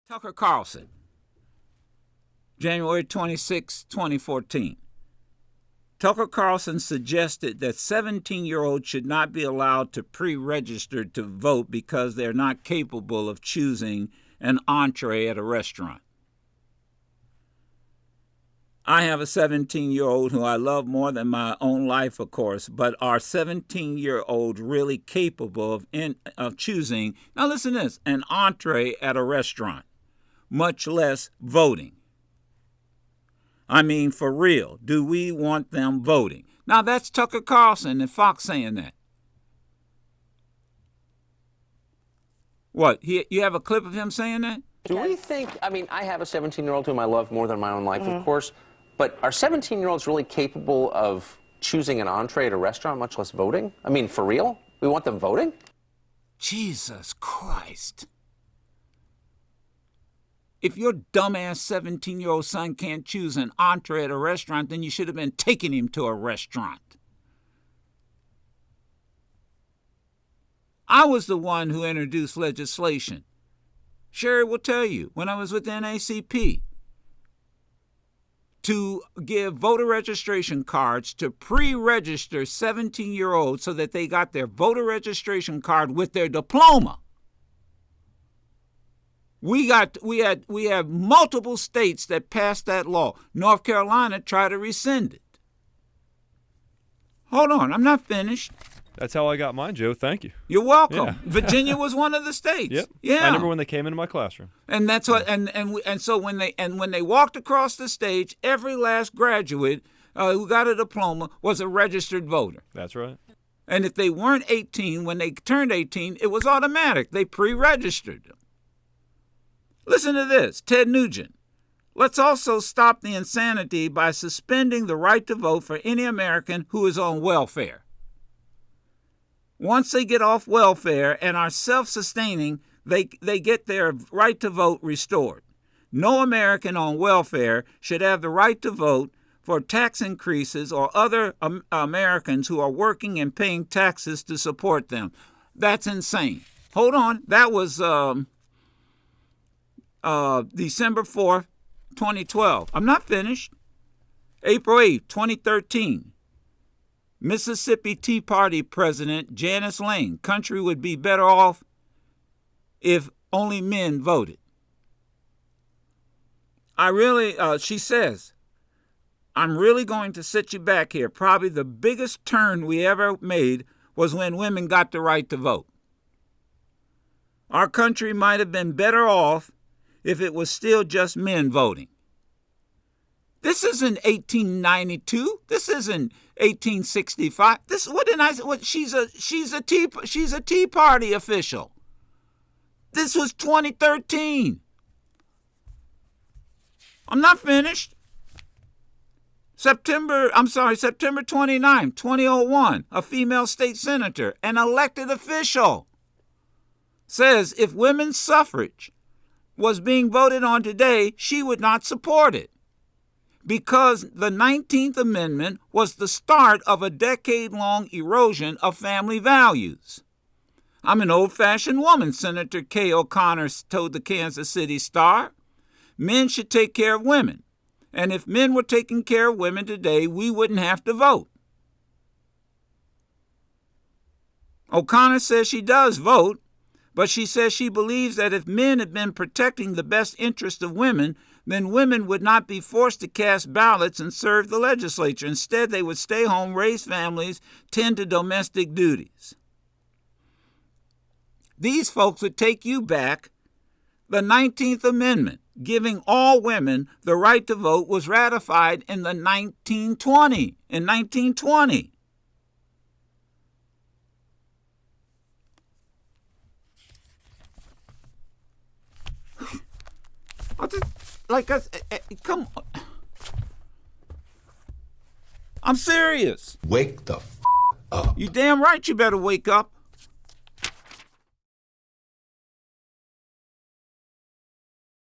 Tucker Carlson, January 26, 2014. Tucker Carlson suggested that 17-year-olds should not be allowed to pre-register to vote because they're not capable of choosing an entree at a restaurant. I have a 17-year-old who I love more than my own life, of course, but are 17-year-olds really capable of choosing, now listen to this, an entree at a restaurant, much less voting? I mean, for real, do we want them voting? Now, that's Tucker Carlson and Fox saying that. What, you have a clip of him saying that? Do we think, I mean, I have a 17-year-old whom I love more than my own life, of course, but are 17-year-olds really capable of choosing an entree at a restaurant, much less voting? I mean, for real? We want them voting? Jesus Christ. If your dumbass 17-year-old son can't choose an entree at a restaurant, then you should have been taking him to a restaurant. I was the one who introduced legislation. Sherry will tell you, when I was with NACP, to give voter registration cards to pre-register 17-year-olds so that they got their voter registration card with their diploma. We have multiple states that passed that law. North Carolina tried to rescind it. Hold on, I'm not finished. That's how I got mine, Joe. Thank you. You're welcome. Yeah. Virginia was one of the states. Yep. Yeah. I remember when they came into my classroom. And that's what. And so when they walked across the stage, every last graduate who got a diploma was a registered voter. That's right. And if they weren't 18 when they turned 18, it was automatic. They pre-registered them. Listen to this, Ted Nugent. Let's also stop the insanity by suspending the right to vote for any American who is on welfare. Once they get off welfare and are self-sustaining, they get their right to vote restored. No American on welfare should have the right to vote for tax increases or other Americans who are working and paying taxes to support them. That's insane. Hold on. That was December 4th, 2012. I'm not finished. April 8th, 2013. Mississippi Tea Party President Janice Lane. Country would be better off if only men voted. She says, I'm really going to set you back here. Probably the biggest turn we ever made was when women got the right to vote. Our country might have been better off if it was still just men voting. This isn't 1892. This isn't 1865. This what did I say? What she's a Tea Party official. This was 2013. I'm not finished. September 29, 2001, a female state senator, an elected official, says if women's suffrage was being voted on today, she would not support it because the 19th Amendment was the start of a decade-long erosion of family values. I'm an old-fashioned woman, Senator Kay O'Connor told the Kansas City Star. Men should take care of women. And if men were taking care of women today, we wouldn't have to vote. O'Connor says she does vote, but she says she believes that if men had been protecting the best interest of women, then women would not be forced to cast ballots and serve the legislature. Instead, they would stay home, raise families, tend to domestic duties. These folks would take you back. The 19th Amendment, giving all women the right to vote, was ratified in 1920. Come on. I'm serious. Wake the f*** up. You damn right you better wake up.